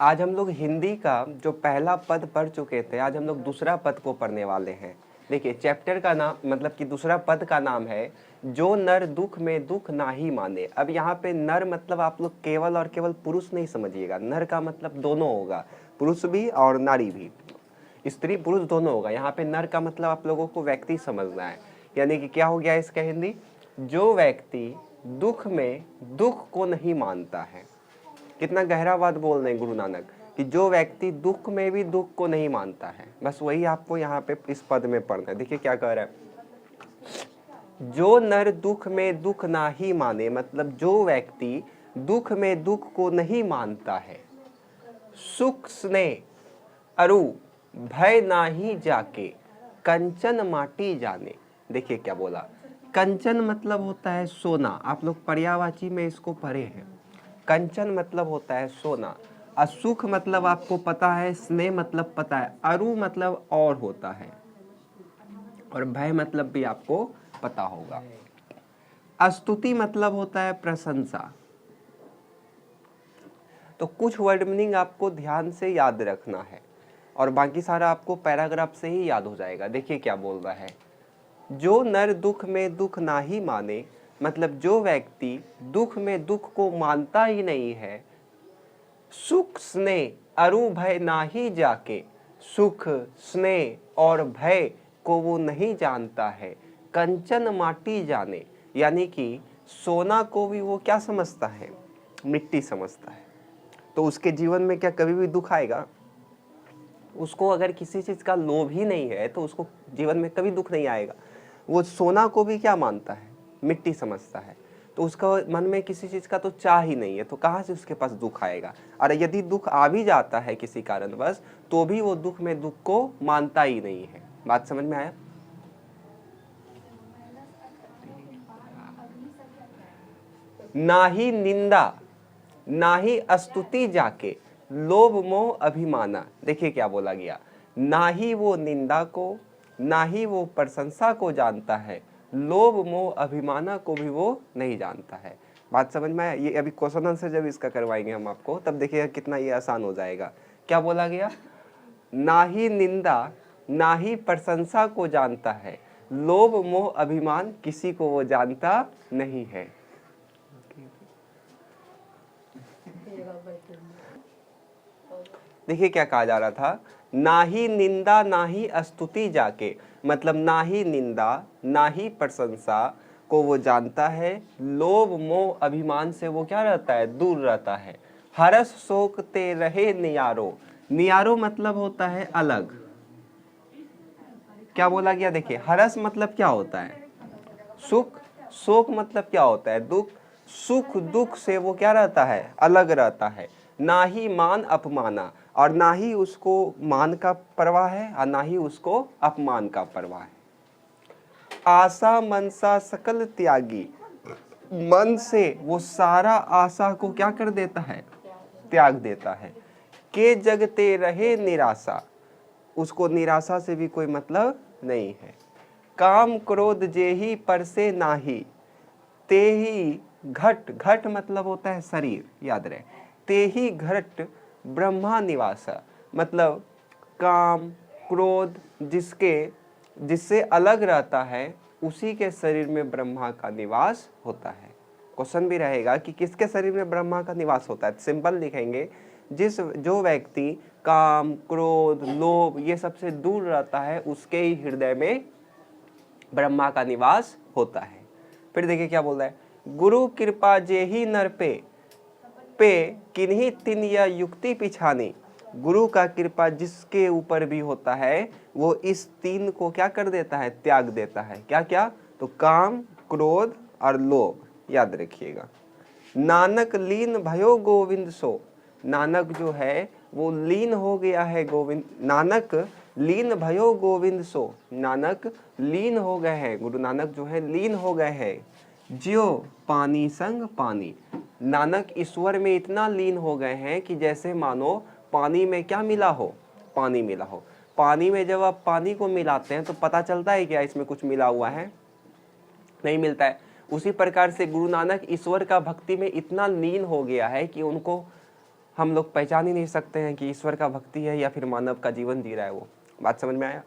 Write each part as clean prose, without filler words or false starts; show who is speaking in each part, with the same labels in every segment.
Speaker 1: आज हम लोग हिंदी का जो पहला पद पढ़ चुके थे, आज हम लोग दूसरा पद को पढ़ने वाले हैं। देखिए चैप्टर का नाम मतलब कि दूसरा पद का नाम है जो नर दुख में दुख ना ही माने। अब यहाँ पे नर मतलब आप लोग केवल और केवल पुरुष नहीं समझिएगा, नर का मतलब दोनों होगा, पुरुष भी और नारी भी, स्त्री पुरुष दोनों होगा। यहाँ पे नर का मतलब आप लोगों को व्यक्ति समझना है, यानी कि क्या हो गया इसका हिंदी, जो व्यक्ति दुख में दुख को नहीं मानता है। कितना गहरा बात बोल रहे हैं गुरु नानक कि जो व्यक्ति दुख में भी दुख को नहीं मानता है, बस वही आपको यहाँ पे इस पद में पढ़ना है। देखिए क्या कह रहा है, जो नर दुख में दुख ना ही माने, मतलब जो व्यक्ति दुख में दुख को नहीं मानता है, सुख स्नेह अरु भय ना ही जाके कंचन माटी जाने। देखिए क्या बोला, कंचन मतलब होता है सोना, आप लोग पर्यायवाची में इसको पढ़े हैं। कंचन मतलब होता है सोना, असुख मतलब आपको पता है, स्नेह मतलब पता है, अरु मतलब और होता है, और भय मतलब भी आपको पता होगा। स्तुति मतलब होता है प्रशंसा। तो कुछ वर्ड मीनिंग आपको ध्यान से याद रखना है और बाकी सारा आपको पैराग्राफ से ही याद हो जाएगा। देखिए क्या बोल रहा है, जो नर दुख में दुख ना ही माने, मतलब जो व्यक्ति दुख में दुख को मानता ही नहीं है, सुख स्नेह अरु भय ना ही जाके, सुख स्नेह और भय को वो नहीं जानता है, कंचन माटी जाने, यानी कि सोना को भी वो क्या समझता है, मिट्टी समझता है। तो उसके जीवन में क्या कभी भी दुख आएगा? उसको अगर किसी चीज का लोभ ही नहीं है तो उसको जीवन में कभी दुख नहीं आएगा। वो सोना को भी क्या मानता है, मिट्टी समझता है, तो उसका मन में किसी चीज का तो चाह ही नहीं है, तो कहाँ से उसके पास दुख आएगा? और यदि दुख आ भी जाता है किसी कारणवश, तो भी वो दुख में दुख को मानता ही नहीं है। बात समझ में आया? ना ही निंदा ना ही स्तुति जाके लोभ मोह अभिमाना। देखिए क्या बोला गया, ना ही वो निंदा को ना ही वो प्रशंसा को जानता है, लोभ मोह अभिमाना को भी वो नहीं जानता है। बात समझ में आया? ये अभी क्वेश्चन आंसर जब इसका करवाएंगे हम आपको, तब देखिएगा कितना ये आसान हो जाएगा। क्या बोला गया, ना ही निंदा ना ही प्रशंसा को जानता है, लोभ मोह अभिमान किसी को वो जानता नहीं है। देखिए क्या कहा जा रहा था, ना ही निंदा ना ही स्तुति जाके, मतलब ना ही निंदा ना ही प्रशंसा को वो जानता है, लोभ मोह अभिमान से वो क्या रहता है, दूर रहता है। हरस शोक ते रहे नियारो, नियारो मतलब होता है अलग। क्या बोला गया, देखिए हरस मतलब क्या होता है, सुख, शोक मतलब क्या होता है, दुख, सुख दुख से वो क्या रहता है, अलग रहता है। ना ही मान अपमाना, और ना ही उसको मान का परवाह है और ना ही उसको अपमान का परवाह है। आशा मनसा सकल त्यागी, मन से वो सारा आशा को क्या कर देता है, त्याग देता है। के जगते रहे निराशा, उसको निराशा से भी कोई मतलब नहीं है। काम क्रोध जेही पर से नाही, ते ही घट, घट मतलब होता है शरीर, याद रहे, ते ही घट ब्रह्मा निवासा, मतलब काम क्रोध जिससे अलग रहता है, उसी के शरीर में ब्रह्मा का निवास होता है। क्वेश्चन भी रहेगा कि किसके शरीर में ब्रह्मा का निवास होता है, सिंपल लिखेंगे, जो व्यक्ति काम क्रोध लोभ ये सबसे दूर रहता है, उसके ही हृदय में ब्रह्मा का निवास होता है। फिर देखिए क्या बोल रहा है, गुरु कृपा जेही नर पे किन्हीं तिन या युक्ति पिछानी, गुरु का कृपा जिसके ऊपर भी होता है वो इस तीन को क्या कर देता है, त्याग देता है। क्या क्या, तो काम क्रोध और लोभ, याद रखिएगा। नानक लीन भयो गोविंद सो, नानक जो है वो लीन हो गया है गोविंद, नानक लीन भयो गोविंद सो, नानक लीन हो गए हैं, गुरु नानक जो है लीन हो गए हैं। ज्यो पानी संग पानी, नानक ईश्वर में इतना लीन हो गए हैं कि जैसे मानो पानी में क्या मिला हो, पानी मिला हो। पानी में जब आप पानी को मिलाते हैं तो पता चलता है क्या इसमें कुछ मिला हुआ है, नहीं मिलता है। उसी प्रकार से गुरु नानक ईश्वर का भक्ति में इतना लीन हो गया है कि उनको हम लोग पहचान ही नहीं सकते हैं कि ईश्वर का भक्ति है या फिर मानव का जीवन जी रहा है वो। बात समझ में आया?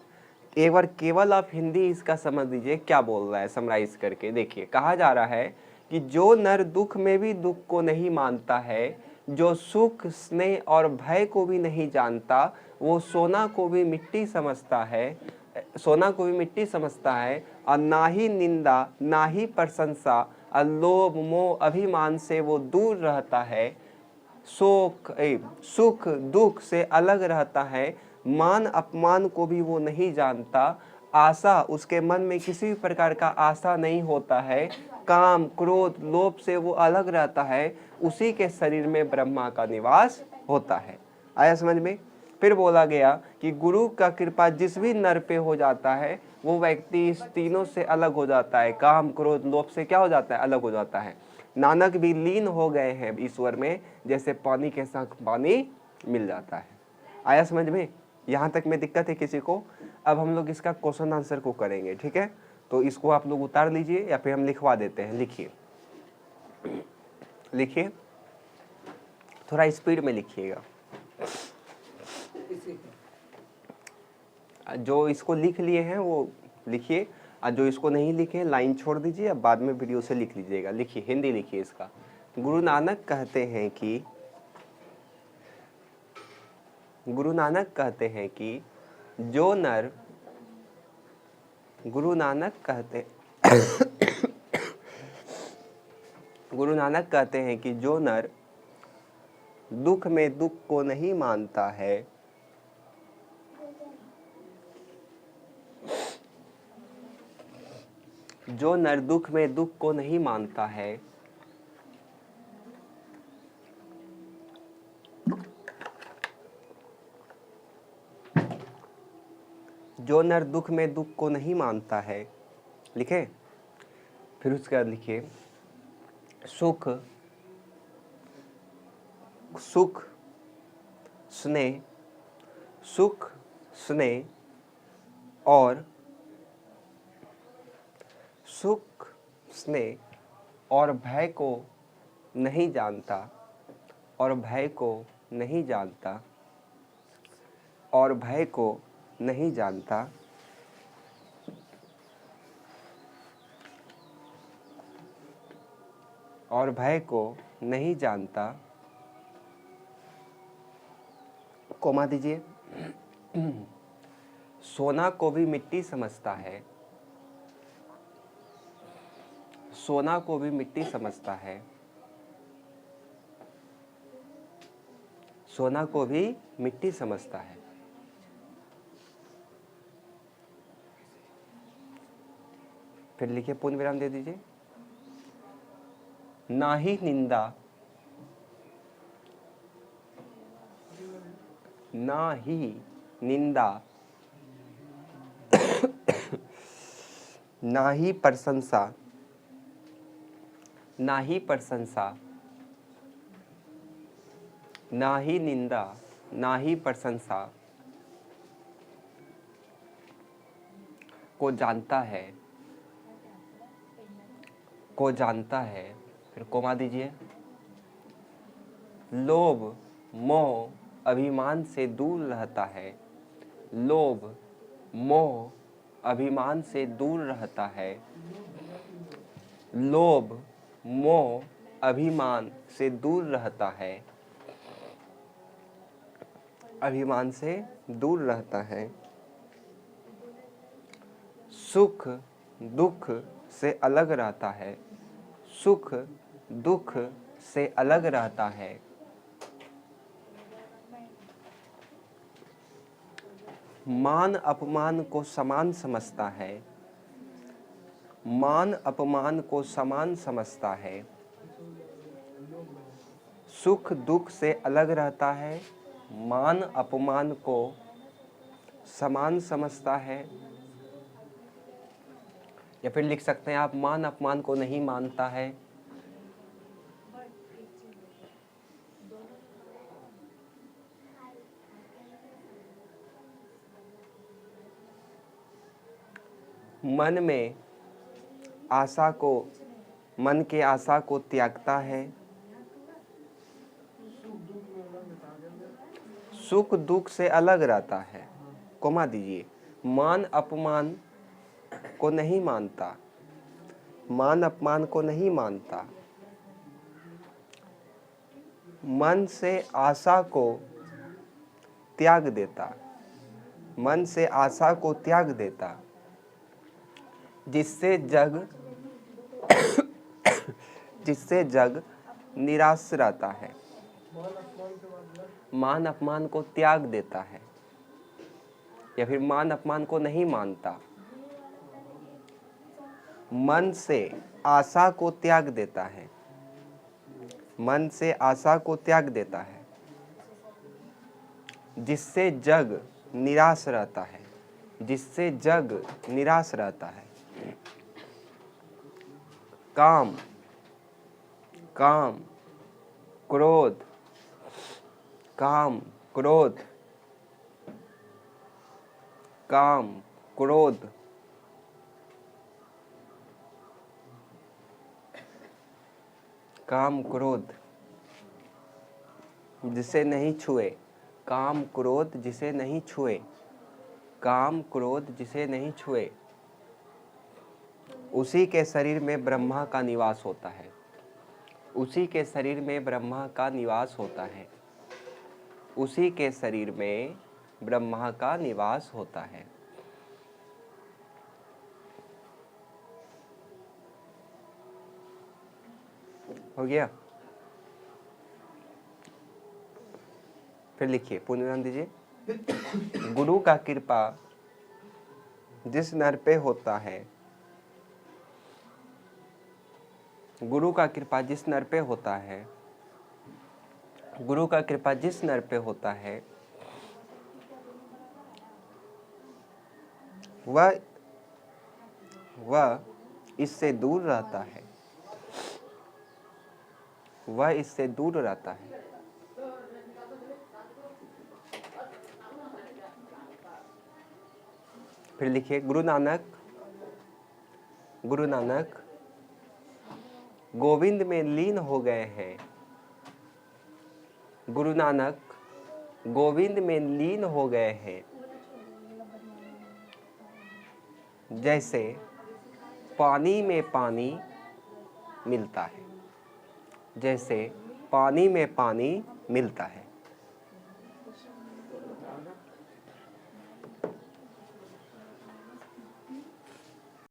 Speaker 1: एक बार केवल आप हिंदी इसका समझ लीजिए क्या बोल रहा है, समराइज करके देखिए। कहा जा रहा है कि जो नर दुख में भी दुख को नहीं मानता है, जो सुख स्नेह और भय को भी नहीं जानता, वो सोना को भी मिट्टी समझता है, सोना को भी मिट्टी समझता है, और ना ही निंदा ना ही प्रशंसा और लोभ मोह अभिमान से वो दूर रहता है, सुख दुख से अलग रहता है, मान अपमान को भी वो नहीं जानता, आशा उसके मन में किसी भी प्रकार का आशा नहीं होता है, काम क्रोध लोभ से वो अलग रहता है, उसी के शरीर में ब्रह्मा का निवास होता है। आया समझ में? फिर बोला गया कि गुरु का कृपा जिस भी नर पे हो जाता है, वो व्यक्ति इस तीनों से अलग हो जाता है, काम क्रोध लोभ से क्या हो जाता है? अलग हो जाता है। नानक भी लीन हो गए हैं ईश्वर में, जैसे पानी के साथ पानी मिल जाता है। आया समझ में? यहाँ तक में दिक्कत है किसी को? अब हम लोग इसका क्वेश्चन आंसर को करेंगे, ठीक है? तो इसको आप लोग उतार लीजिए या फिर हम लिखवा देते हैं। लिखिए लिखिए, थोड़ा स्पीड में लिखिएगा। जो इसको लिख लिए हैं वो लिखिए, और जो इसको नहीं लिखे लाइन छोड़ दीजिए, अब बाद में वीडियो से लिख लीजिएगा। लिखिए, हिंदी लिखिए इसका। गुरु नानक कहते हैं कि गुरु नानक कहते हैं कि जो नर गुरु नानक कहते गुरु नानक कहते हैं कि जो नर दुख में दुख को नहीं मानता है, जो नर दुख में दुख को नहीं मानता है, जो नर दुख में दुख को नहीं मानता है, लिखे? फिर उसके बाद लिखिए, सुख सुख स्नेह सुख स्नेह और सुख स्नेह और भय को नहीं जानता, और भय को नहीं जानता, और भय को नहीं जानता, और भय को नहीं जानता, कोमा दीजिए, सोना को भी मिट्टी समझता है, सोना को भी मिट्टी समझता है, सोना को भी मिट्टी समझता है। फिर लिखिए, पूर्ण विराम दे दीजिए। ना ही निंदा ना ही निंदा ना ही प्रशंसा, ना ही प्रशंसा, ना ही निंदा ना ही प्रशंसा को जानता है, को जानता है। फिर कोमा दीजिए, लोभ मोह अभिमान से दूर रहता है, लोभ मोह अभिमान से दूर रहता है, लोभ मोह अभिमान से दूर रहता है, अभिमान से दूर रहता है, सुख दुख से अलग रहता है, सुख दुख से अलग रहता है, मान अपमान को समान समझता है, मान अपमान को समान समझता है, सुख दुख से अलग रहता है, मान अपमान को समान समझता है। या फिर लिख सकते हैं आप, मान अपमान को नहीं मानता है, मन में आशा को, मन के आशा को त्यागता है, सुख दुख से अलग रहता है, कोमा दीजिए, मान अपमान को नहीं मानता, मान अपमान को नहीं मानता, मन से आशा को त्याग देता, मन से आशा को त्याग देता, जिससे जग निराश रहता है, मान अपमान को त्याग देता है, या फिर मान अपमान को नहीं मानता, मन से आशा को त्याग देता है, मन से आशा को त्याग देता है, जिससे जग निराश रहता है, जिससे जग निराश रहता है। काम, काम, क्रोध, काम, क्रोध, काम, क्रोध, काम, क्रोध जिसे नहीं छुए, काम क्रोध जिसे नहीं छुए, काम क्रोध जिसे नहीं छुए, उसी के शरीर में ब्रह्मा का निवास होता है, उसी के शरीर में ब्रह्मा का निवास होता है, उसी के शरीर में ब्रह्मा का निवास होता है। हो गया? फिर लिखिए, पुनर्विराम दीजिए। गुरु का कृपा जिस नर पे होता है, गुरु का कृपा जिस नर पे होता है, गुरु का कृपा जिस नर पे होता है, वह इससे दूर रहता है, वह इससे दूर रहता है। फिर लिखिए, गुरु नानक गोविंद में लीन हो गए हैं, गुरु नानक गोविंद में लीन हो गए हैं, जैसे पानी में पानी मिलता है, जैसे पानी में पानी मिलता है।